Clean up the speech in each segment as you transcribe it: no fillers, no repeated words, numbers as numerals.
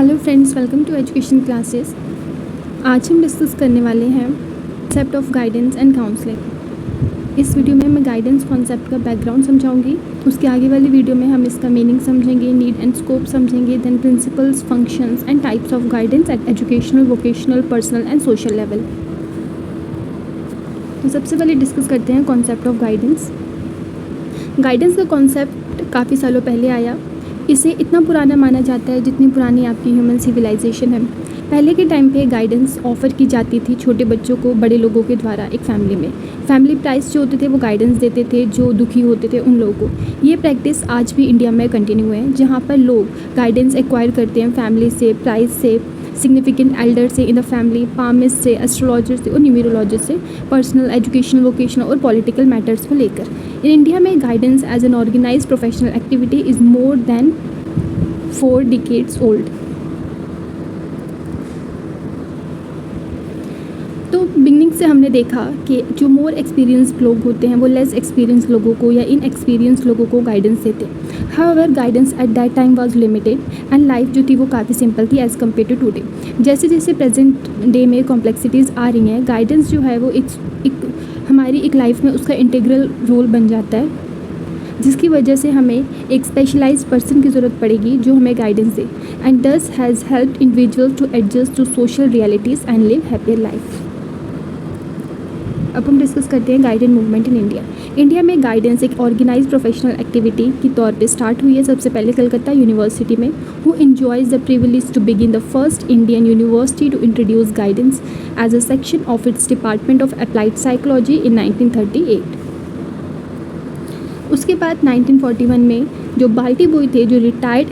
Hello friends, welcome to education classes. आज हम discuss करने वाले हैं concept of guidance and counselling. इस वीडियो में मैं गाइडेंस कॉन्सेप्ट का बैकग्राउंड समझाऊंगी। उसके आगे वाली वीडियो में हम इसका मीनिंग समझेंगे, नीड एंड स्कोप समझेंगे, then principles, functions and types of guidance at educational, vocational, personal and social level. तो सबसे पहले डिस्कस करते हैं कॉन्सेप्ट ऑफ गाइडेंस। गाइडेंस का कॉन्सेप्ट काफ़ी सालों पहले आया। इसे इतना पुराना माना जाता है जितनी पुरानी आपकी ह्यूमन सिविलाइजेशन है। पहले के टाइम पे गाइडेंस ऑफ़र की जाती थी छोटे बच्चों को बड़े लोगों के द्वारा एक फैमिली में। फैमिली प्राइस जो होते थे वो गाइडेंस देते थे जो दुखी होते थे उन लोगों को। ये प्रैक्टिस आज भी इंडिया में कंटिन्यू है, जहाँ पर लोग गाइडेंस एक्वायर करते हैं फैमिली से, प्राइस से, सिग्निफिकेंट एल्डर से इन द फैमिली, पामिस्ट से, एस्ट्रोलॉजर से और न्यूमेरोलॉजिस्ट से, पर्सनल, एजुकेशनल, वोकेशनल और पॉलिटिकल मैटर्स को लेकर। इन इंडिया में guidance as an organised professional activity is more than 4 decades old. तो बिगनिंग से हमने देखा कि जो मोर एक्सपीरियंस लोग होते हैं वो लेस एक्सपीरियंस लोगों को या इनएक्सपीरियंस लोगों को गाइडेंस देते हैं। However guidance at that time was limited and life जो थी वो काफ़ी सिंपल थी एज़ कम्पेयर टू टुडे। जैसे जैसे प्रेजेंट डे में कॉम्प्लेक्सिटीज़ आ रही हैं, गाइडेंस जो है वो एक हमारी एक लाइफ में उसका इंटीग्रल रोल बन जाता है, जिसकी वजह से हमें एक स्पेशलाइज्ड पर्सन की ज़रूरत पड़ेगी जो हमें गाइडेंस दे। And this has helped individuals to adjust to social realities and live happier life. अब हम डिस्कस करते हैं guidance movement in India. India में गाइडेंस एक ऑर्गेनाइज्ड प्रोफेशनल एक्टिविटी के तौर पे स्टार्ट हुई है सबसे पहले कलकत्ता यूनिवर्सिटी में, who enjoys the privilege to begin the first Indian university to introduce guidance as a section of its department of applied psychology इन 1938। उसके बाद 1941 में जो बाल्टी बॉय थे, जो रिटायर्ड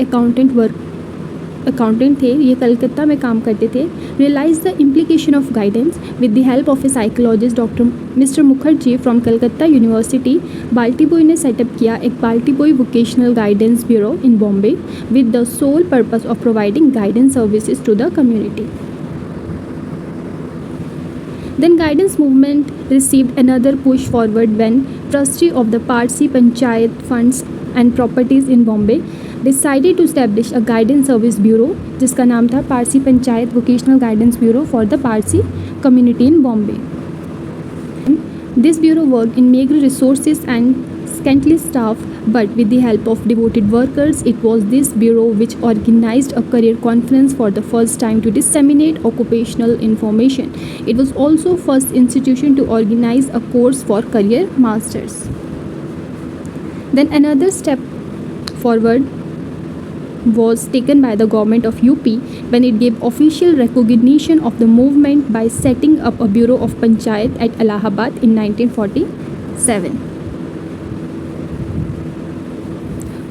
अकाउंटेंट थे, ये कलकत्ता में काम करते थे, realise the implication of guidance with the help of a psychologist doctor mister Mukherjee from Calcutta university. Batliboi ने सेटअप किया एक Batliboi vocational guidance bureau in Bombay with the sole purpose of providing guidance services to the community. Then guidance movement received another push forward when trustee of the Parsi Panchayat funds and properties in Bombay decided to establish a guidance service bureau जिसका नाम था Parsi panchayat vocational guidance bureau for the Parsi community in Bombay. This bureau worked in meager resources and scantily staff, but with the help of devoted workers, it was this bureau which organized a career conference for the first time to disseminate occupational information. It was also first institution to organize a course for career masters. Then another step forward was taken by the government of UP when it gave official recognition of the movement by setting up a bureau of panchayat at Allahabad in 1947.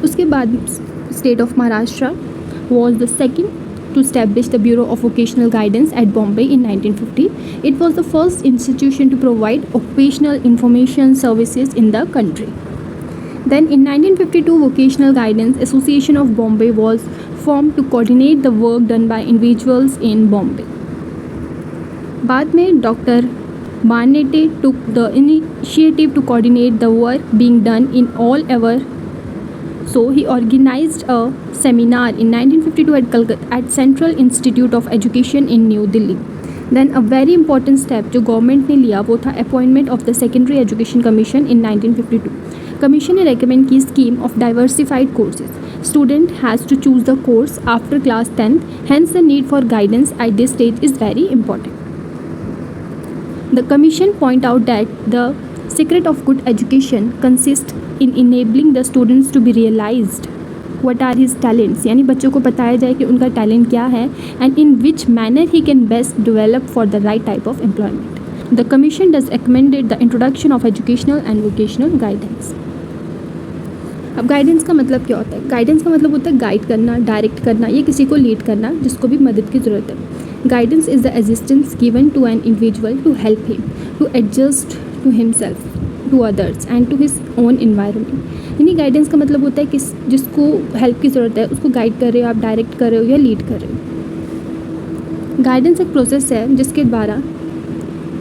उसके बाद state of Maharashtra was the second to establish the Bureau of Vocational Guidance at Bombay in 1950. It was the first institution to provide occupational information services in the country. Then in 1952, Vocational Guidance Association of Bombay was formed to coordinate the work done by individuals in Bombay. बाद में doctor Barnette took the initiative to coordinate the work being done in all over. So he organized a seminar in 1952 at Central Institute of Education in New Delhi. Then a very important step जो government ने लिया वो था appointment of the secondary education commission in 1952. Commission ने recommend की scheme of diversified courses. Student has to choose the course after class 10th, hence the need for guidance at this stage is very important. The commission point out that the secret of good education consists in enabling the students to be realized what are his talents, यानी बच्चों को बताया जाए कि उनका talent क्या है and in which manner he can best develop for the right type of employment. The commission does recommended the introduction of educational and vocational guidance. अब गाइडेंस का मतलब क्या होता है? गाइडेंस का मतलब होता है गाइड करना, डायरेक्ट करना या किसी को लीड करना जिसको भी मदद की ज़रूरत है। Guidance is the assistance given to an individual to help him to adjust to himself, to others and to his own environment. यानी गाइडेंस का मतलब होता है कि जिसको हेल्प की ज़रूरत है उसको गाइड कर रहे हो, आप डायरेक्ट कर रहे हो या लीड कर रहे हो। गाइडेंस एक प्रोसेस है जिसके द्वारा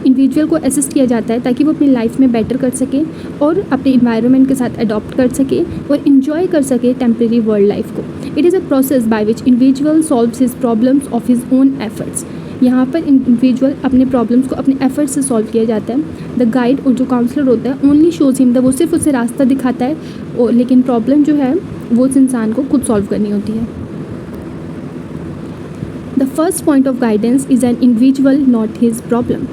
इंडिविजुअल को असिस्ट किया जाता है ताकि वो अपनी लाइफ में बेटर कर सके और अपने इन्वायरमेंट के साथ अडॉप्ट कर सके और इन्जॉय कर सके टेम्प्रेरी वर्ल्ड लाइफ को। It is a process by which individual solves his problems of his own efforts. यहाँ पर इंडिविजुअल अपने प्रॉब्लम्स को अपने एफर्ट्स से सॉल्व किया जाता है। द गाइड और जो काउंसलर होता है ओनली शोज हिम द, वो सिर्फ उसे रास्ता दिखाता है और लेकिन प्रॉब्लम जो है वो उस इंसान को खुद सॉल्व करनी होती है। The first point of guidance is an individual not his problem.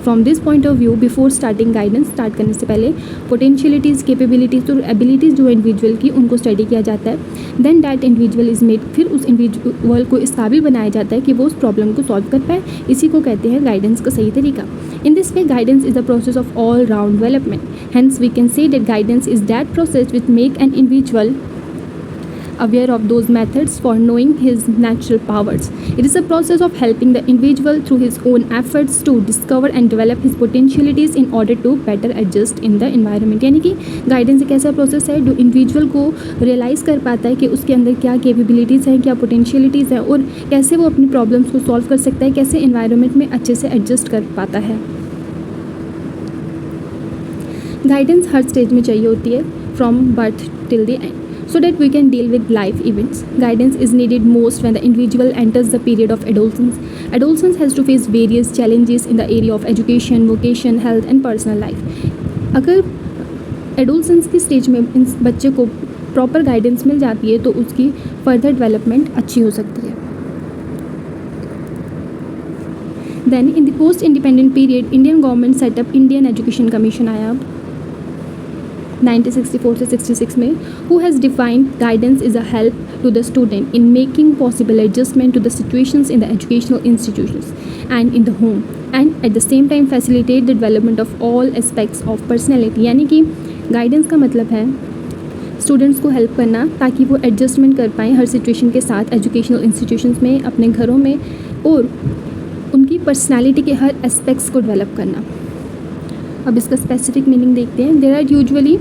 From this point of view before starting guidance, start करने से पहले पोटेंशियलिटीज़, कैपेबिलिटीज़ और एबिलिटीज़ जो इंडिविजुअल की उनको स्टडी किया जाता है। Then that individual is made, फिर उस इंडिविजुअल को इस काबिल बनाया जाता है कि वो उस प्रॉब्लम को सॉल्व कर पाए। इसी को कहते हैं गाइडेंस का सही तरीका। In this way guidance is the process of all round development. Hence we can say that guidance is that process which make an individual aware of those methods for knowing his natural powers. It is a process of helping the individual through his own efforts to discover and develop his potentialities in order to better adjust in the environment. यानी कि guidance एक ऐसा process है जो individual को realise कर पाता है कि उसके अंदर क्या कैपेबिलिटीज़ हैं, क्या पोटेंशियलिटीज़ हैं और कैसे वो अपनी प्रॉब्लम्स को सॉल्व कर सकता है, कैसे इन्वायरमेंट में अच्छे से एडजस्ट कर पाता है। गाइडेंस हर स्टेज में चाहिए होती है, from birth till the end, so that we can deal with life events. Guidance is needed most when the individual enters the period of adolescence. Adolescence has to face various challenges in the area of education, vocation, health and personal life. अगर adolescence की stage में इस बच्चे को proper guidance मिल जाती है तो उसकी फर्दर डेवलपमेंट अच्छी हो सकती है। Then in the post independent period, Indian government set up Indian Education Commission आया 1964 से 66 में, who has defined guidance is a help to the student in making possible adjustment to the situations in the educational institutions and in the home, and at the same time facilitate the development of all aspects of personality. यानी कि guidance का मतलब है students को help करना ताकि वो adjustment कर पाएँ हर सिचुएशन के साथ एजुकेशनल इंस्टीट्यूशंस में, अपने घरों में, और उनकी पर्सनैलिटी के हर एस्पेक्ट्स को डेवलप करना। अब इसका स्पेसिफिक मीनिंग देखते हैं। There are usually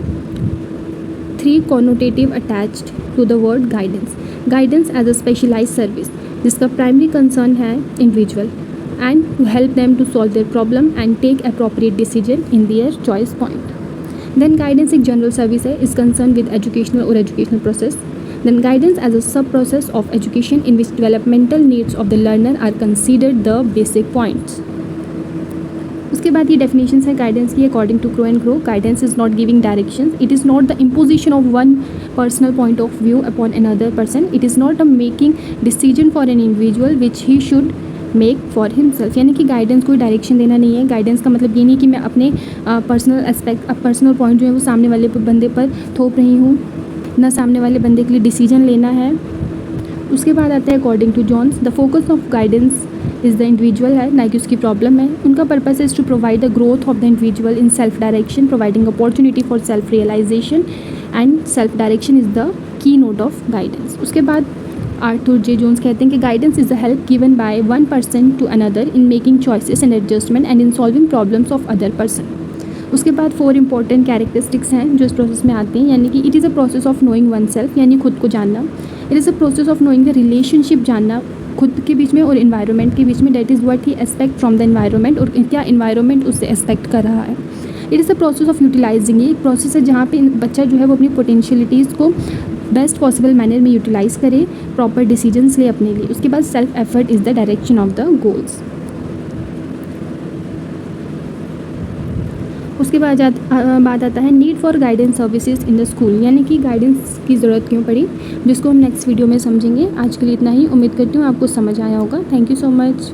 3 connotative attached to the word guidance. Guidance as a specialised service जिसका प्राइमरी कंसर्न है individual and to help them to solve their problem and take appropriate decision in their choice point. Then guidance एक general service है, is concern with educational और educational process. Then guidance as a sub-process of education in which developmental needs of the learner are considered the basic points. उसके बाद ये definitions है guidance की according to Crow and Grow. Guidance is not giving directions, it is not the imposition of one personal point of view upon another person, it is not a making decision for an individual which he should make for himself. यानी कि guidance कोई direction देना नहीं है। Guidance का मतलब ये नहीं कि मैं अपने पर्सनल एस्पेक्ट, पर्सनल पॉइंट जो है वो सामने वाले बंदे पर थोप रही हूँ, ना सामने वाले बंदे के लिए डिसीजन लेना है। उसके बाद आता है according to Jones, the focus of guidance is the individual है, ना कि उसकी प्रॉब्लम है। उनका purpose is to provide the growth of the individual in self direction, providing opportunity for self realisation and self direction is the key note of guidance. उसके बाद Arthur J Jones कहते हैं कि guidance is the help given by one person to another in making choices and adjustment and in solving problems of other person. उसके बाद 4 important characteristics हैं जो इस प्रोसेस में आते हैं, यानी कि it is a process of knowing one self, यानी खुद को जानना। It is a process of knowing the relationship, जानना खुद के बीच में और इन्वायरमेंट के बीच में, that is what he expect from the environment, और क्या इन्वायरमेंट उससे एक्सपेक्ट कर रहा है। It is a process of utilising, ये एक प्रोसेस है जहाँ पे बच्चा जो है वो अपनी पोटेंशियलिटीज़ को बेस्ट पॉसिबल मैनर में यूटिलाइज़ करे, प्रॉपर डिसीजंस ले अपने लिए। उसके बाद self effort is the direction of the goals. उसके बाद बात आता है need for guidance services in the school, यानी कि गाइडेंस की ज़रूरत क्यों पड़ी, जिसको हम नेक्स्ट वीडियो में समझेंगे। आज के लिए इतना ही, उम्मीद करती हूँ आपको समझ आया होगा। Thank you so much.